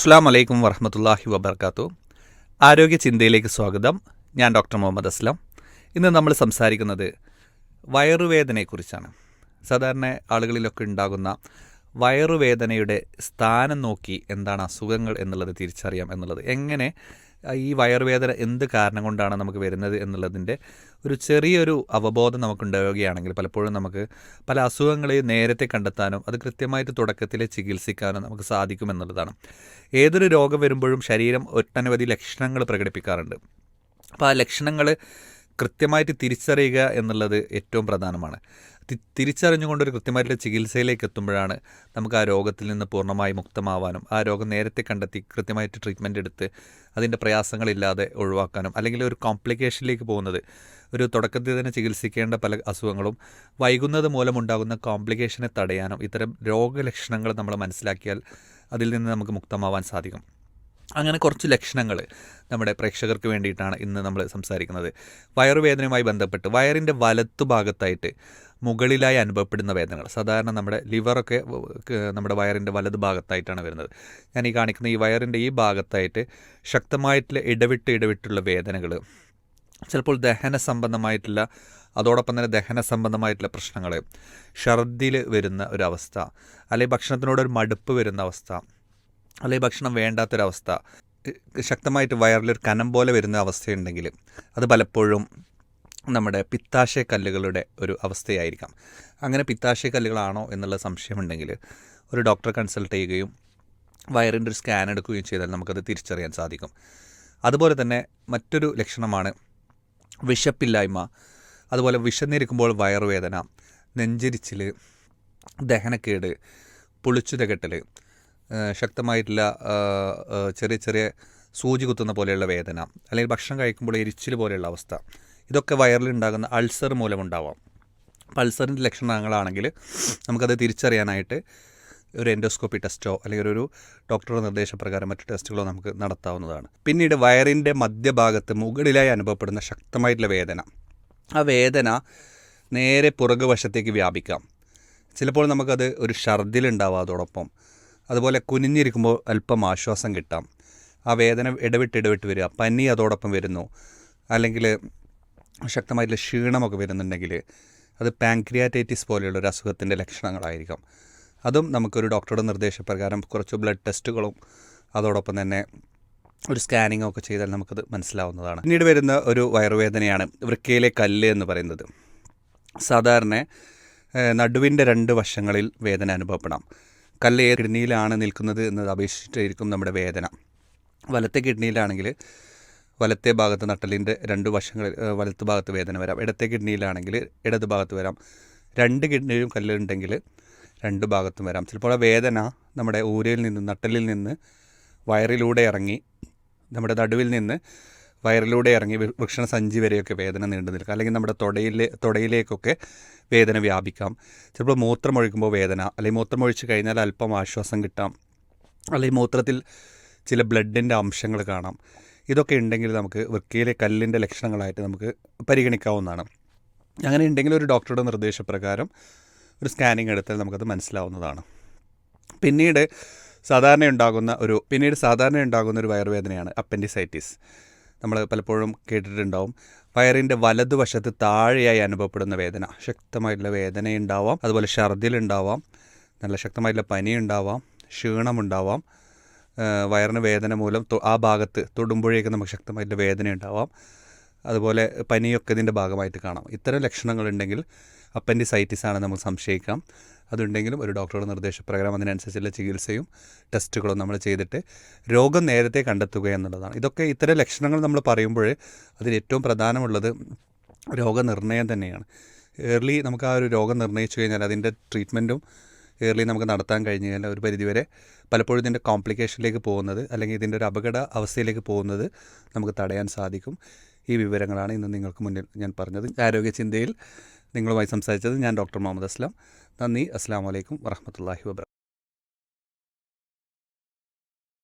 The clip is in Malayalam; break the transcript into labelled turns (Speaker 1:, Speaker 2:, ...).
Speaker 1: അസ്സലാമു അലൈക്കും വറഹ്മത്തുള്ളാഹി വബർക്കാത്തു. ആരോഗ്യ ചിന്തയിലേക്ക് സ്വാഗതം. ഞാൻ ഡോക്ടർ മുഹമ്മദ് അസ്ലം. ഇന്ന് നമ്മൾ സംസാരിക്കുന്നത് വയറുവേദനയെക്കുറിച്ചാണ്. സാധാരണ ആളുകളിലൊക്കെ ഉണ്ടാകുന്ന വയറുവേദനയുടെ സ്ഥാനം നോക്കി എന്താണ് അസുഖങ്ങൾ എന്നുള്ളത് തിരിച്ചറിയാം എന്നുള്ളത്, എങ്ങനെ ഈ വയറുവേദന എന്ത് കാരണം കൊണ്ടാണ് നമുക്ക് വരുന്നത് എന്നുള്ളതിൻ്റെ ഒരു ചെറിയൊരു അവബോധം നമുക്കുണ്ടാവുകയാണെങ്കിൽ പലപ്പോഴും നമുക്ക് പല അസുഖങ്ങളെയും നേരത്തെ കണ്ടെത്താനും അത് കൃത്യമായിട്ട് തുടക്കത്തിൽ ചികിത്സിക്കാനും നമുക്ക് സാധിക്കുമെന്നുള്ളതാണ്. ഏതൊരു രോഗം വരുമ്പോഴും ശരീരം ഒട്ടനവധി ലക്ഷണങ്ങൾ പ്രകടിപ്പിക്കാറുണ്ട്. അപ്പോൾ ആ ലക്ഷണങ്ങൾ കൃത്യമായിട്ട് തിരിച്ചറിയുക എന്നുള്ളത് ഏറ്റവും പ്രധാനമാണ്. തിരിച്ചറിഞ്ഞുകൊണ്ടൊരു കൃത്യമായിട്ടുള്ള ചികിത്സയിലേക്ക് എത്തുമ്പോഴാണ് നമുക്ക് ആ രോഗത്തിൽ നിന്ന് പൂർണ്ണമായി മുക്തമാവാനും ആ രോഗം നേരത്തെ കണ്ടെത്തി കൃത്യമായിട്ട് ട്രീറ്റ്മെൻറ്റ് എടുത്ത് അതിൻ്റെ പ്രയാസങ്ങളില്ലാതെ ഒഴിവാക്കാനും, അല്ലെങ്കിൽ ഒരു കോംപ്ലിക്കേഷനിലേക്ക് പോകുന്നത്, ഒരു തുടക്കത്തിൽ തന്നെ ചികിത്സിക്കേണ്ട പല അസുഖങ്ങളും വൈകുന്നത് മൂലമുണ്ടാകുന്ന കോംപ്ലിക്കേഷനെ തടയാനും ഇത്തരം രോഗലക്ഷണങ്ങൾ നമ്മൾ മനസ്സിലാക്കിയാൽ അതിൽ നിന്ന് നമുക്ക് മുക്തമാവാൻ സാധിക്കും. അങ്ങനെ കുറച്ച് ലക്ഷണങ്ങൾ നമ്മുടെ പ്രേക്ഷകർക്ക് വേണ്ടിയിട്ടാണ് ഇന്ന് നമ്മൾ സംസാരിക്കുന്നത്. വയറുവേദനയുമായി ബന്ധപ്പെട്ട് വയറിൻ്റെ വലത്തു ഭാഗത്തായിട്ട് മുകളിലായി അനുഭവപ്പെടുന്ന വേദനകൾ, സാധാരണ നമ്മുടെ ലിവറൊക്കെ നമ്മുടെ വയറിൻ്റെ വലത് ഭാഗത്തായിട്ടാണ് വരുന്നത്. ഞാൻ ഈ കാണിക്കുന്ന ഈ വയറിൻ്റെ ഈ ഭാഗത്തായിട്ട് ശക്തമായിട്ടുള്ള ഇടവിട്ടുള്ള വേദനകൾ, ചിലപ്പോൾ ദഹന സംബന്ധമായിട്ടുള്ള, അതോടൊപ്പം തന്നെ ദഹന സംബന്ധമായിട്ടുള്ള പ്രശ്നങ്ങൾ, ഛർദിൽ വരുന്ന ഒരവസ്ഥ, അല്ലെങ്കിൽ ഭക്ഷണത്തിനോടൊരു മടുപ്പ് വരുന്ന അവസ്ഥ, അല്ലെങ്കിൽ ഭക്ഷണം വേണ്ടാത്തൊരവസ്ഥ, ശക്തമായിട്ട് വയറിലൊരു കനം പോലെ വരുന്ന അവസ്ഥയുണ്ടെങ്കിൽ അത് പലപ്പോഴും നമ്മുടെ പിത്താശയക്കല്ലുകളുടെ ഒരു അവസ്ഥയായിരിക്കാം. അങ്ങനെ പിത്താശയക്കല്ലുകളാണോ എന്നുള്ള സംശയമുണ്ടെങ്കിൽ ഒരു ഡോക്ടറെ കൺസൾട്ട് ചെയ്യുകയും വയറിൻ്റെ ഒരു സ്കാൻ എടുക്കുകയും ചെയ്താൽ നമുക്കത് തിരിച്ചറിയാൻ സാധിക്കും. അതുപോലെ തന്നെ മറ്റൊരു ലക്ഷണമാണ് വിശപ്പില്ലായ്മ, അതുപോലെ വിശന്നിരിക്കുമ്പോൾ വയറുവേദന, നെഞ്ചരിച്ചിൽ, ദഹനക്കേട്, പുളിച്ചു തികട്ടൽ, ശക്തമായിട്ടുള്ള ചെറിയ സൂചി കുത്തുന്ന പോലെയുള്ള വേദന, അല്ലെങ്കിൽ ഭക്ഷണം കഴിക്കുമ്പോൾ എരിച്ചിൽ പോലെയുള്ള അവസ്ഥ, ഇതൊക്കെ വയറിലുണ്ടാകുന്ന അൾസർ മൂലമുണ്ടാവാം. അൾസറിൻ്റെ ലക്ഷണങ്ങളാണെങ്കിൽ നമുക്കത് തിരിച്ചറിയാനായിട്ട് ഒരു എൻഡോസ്കോപ്പി ടെസ്റ്റോ അല്ലെങ്കിൽ ഒരു ഡോക്ടറുടെ നിർദ്ദേശപ്രകാരം മറ്റു ടെസ്റ്റുകളോ നമുക്ക് നടത്താവുന്നതാണ്. പിന്നീട് വയറിൻ്റെ മധ്യഭാഗത്ത് മുകളിലായി അനുഭവപ്പെടുന്ന ശക്തമായിട്ടുള്ള വേദന, ആ വേദന നേരെ പുറകുവശത്തേക്ക് വ്യാപിക്കാം. ചിലപ്പോൾ നമുക്കത് ഒരു ഛർദിലുണ്ടാവാം. അതോടൊപ്പം അതുപോലെ കുനിഞ്ഞിരിക്കുമ്പോൾ അല്പം ആശ്വാസം കിട്ടാം. ആ വേദന ഇടവിട്ട് വരിക, പനി അതോടൊപ്പം വരുന്നു, അല്ലെങ്കിൽ ശക്തമായിട്ടുള്ള ക്ഷീണമൊക്കെ വരുന്നുണ്ടെങ്കിൽ അത് പാൻക്രിയാറ്റൈറ്റിസ് പോലെയുള്ള ഒരു അസുഖത്തിൻ്റെ ലക്ഷണങ്ങളായിരിക്കാം. അതും നമുക്കൊരു ഡോക്ടറുടെ നിർദ്ദേശപ്രകാരം കുറച്ച് ബ്ലഡ് ടെസ്റ്റുകളും അതോടൊപ്പം തന്നെ ഒരു സ്കാനിങ്ങും ഒക്കെ ചെയ്താൽ നമുക്കത് മനസ്സിലാവുന്നതാണ്. പിന്നീട് വരുന്ന ഒരു വയറുവേദനയാണ് വൃക്കയിലെ കല്ല് എന്ന് പറയുന്നത്. സാധാരണ നടുവിൻ്റെ 2 വശങ്ങളിൽ വേദന അനുഭവപ്പെടാം. കല്ല് ഏത് കിഡ്നിയിലാണ് നിൽക്കുന്നത് എന്നത് അപേക്ഷിച്ചിട്ടായിരിക്കും നമ്മുടെ വേദന. വലത്തെ കിഡ്നിയിലാണെങ്കിൽ വലത്തെ ഭാഗത്ത് നട്ടലിൻ്റെ 2 വശങ്ങളിൽ വലത്ത് ഭാഗത്ത് വേദന വരാം. ഇടത്തെ കിഡ്നിയിലാണെങ്കിൽ ഇടത് ഭാഗത്ത് വരാം. 2 കിഡ്നിയിലും കല്ലുണ്ടെങ്കിൽ 2 ഭാഗത്തും വരാം. ചിലപ്പോൾ ആ വേദന നമ്മുടെ ഊരയിൽ നിന്ന്, നട്ടലിൽ നിന്ന് വയറിലൂടെ ഇറങ്ങി നമ്മുടെ നടുവിൽ നിന്ന് വയറിലൂടെ ഇറങ്ങി വൃഷണസഞ്ചി വരെയൊക്കെ വേദന നീണ്ടു നിൽക്കാം. അല്ലെങ്കിൽ നമ്മുടെ തൊടയിലേക്കൊക്കെ വേദന വ്യാപിക്കാം. ചിലപ്പോൾ മൂത്രമൊഴിക്കുമ്പോൾ വേദന, അല്ലെങ്കിൽ മൂത്രമൊഴിച്ച് കഴിഞ്ഞാൽ അല്പം ആശ്വാസം കിട്ടാം, അല്ലെങ്കിൽ മൂത്രത്തിൽ ചില ബ്ലഡിൻ്റെ അംശങ്ങൾ കാണാം. ഇതൊക്കെ ഉണ്ടെങ്കിൽ നമുക്ക് വൃക്കയിലെ കല്ലിൻ്റെ ലക്ഷണങ്ങളായിട്ട് നമുക്ക് പരിഗണിക്കാവുന്നതാണ്. അങ്ങനെ ഉണ്ടെങ്കിൽ ഒരു ഡോക്ടറുടെ നിർദ്ദേശപ്രകാരം ഒരു സ്കാനിങ് എടുത്താൽ നമുക്കത് മനസ്സിലാവുന്നതാണ്. പിന്നീട് സാധാരണ ഉണ്ടാകുന്ന ഒരു വയറുവേദനയാണ് അപ്പൻഡിസൈറ്റിസ്. നമ്മൾ പലപ്പോഴും കേട്ടിട്ടുണ്ടാവും. വയറിൻ്റെ വലതുവശത്ത് താഴെയായി അനുഭവപ്പെടുന്ന വേദന, ശക്തമായിട്ടുള്ള വേദനയുണ്ടാവാം, അതുപോലെ ഛർദിലുണ്ടാവാം, നല്ല ശക്തമായിട്ടുള്ള പനിയുണ്ടാവാം, ക്ഷീണമുണ്ടാവാം, വയറിന് വേദന മൂലം ആ ഭാഗത്ത് തൊടുമ്പോഴേക്ക് നമുക്ക് ശക്തമായിട്ടുള്ള വേദന ഉണ്ടാവാം, അതുപോലെ പനിയൊക്കെ ഇതിൻ്റെ ഭാഗമായിട്ട് കാണാം. ഇത്തരം ലക്ഷണങ്ങളുണ്ടെങ്കിൽ അപ്പൻഡിസൈറ്റിസ് ആണ് നമുക്ക് സംശയിക്കാം. അതുണ്ടെങ്കിലും ഒരു ഡോക്ടറുടെ നിർദ്ദേശപ്രകാരം അതിനനുസരിച്ചുള്ള ചികിത്സയും ടെസ്റ്റുകളും നമ്മൾ ചെയ്തിട്ട് രോഗം നേരത്തെ കണ്ടെത്തുക എന്നുള്ളതാണ്. ഇത്തരം ലക്ഷണങ്ങൾ നമ്മൾ പറയുമ്പോൾ അതിൽ ഏറ്റവും പ്രധാനമുള്ളത് രോഗനിർണയം തന്നെയാണ്. ഏർലി നമുക്ക് ആ ഒരു രോഗം നിർണ്ണയിച്ചു കഴിഞ്ഞാൽ അതിൻ്റെ ട്രീറ്റ്മെൻറ്റും ഏർലി നമുക്ക് നടത്താൻ കഴിഞ്ഞ് കഴിഞ്ഞാൽ ഒരു പരിധിവരെ പലപ്പോഴും ഇതിൻ്റെ കോംപ്ലിക്കേഷനിലേക്ക് പോകുന്നത്, അല്ലെങ്കിൽ ഇതിൻ്റെ ഒരു അപകട അവസ്ഥയിലേക്ക് പോകുന്നത് നമുക്ക് തടയാൻ സാധിക്കും. ഈ വിവരങ്ങളാണ് ഇന്ന് നിങ്ങൾക്ക് മുന്നിൽ ഞാൻ പറഞ്ഞത്. ആരോഗ്യ ചിന്തയിൽ നിങ്ങളുമായി സംസാരിച്ചത് ഞാൻ ഡോക്ടർ മുഹമ്മദ് അസ്ലം. നന്ദി. അസ്സലാമു അലൈക്കും വറഹ്മത്തുള്ളാഹി വബറകാതുഹു.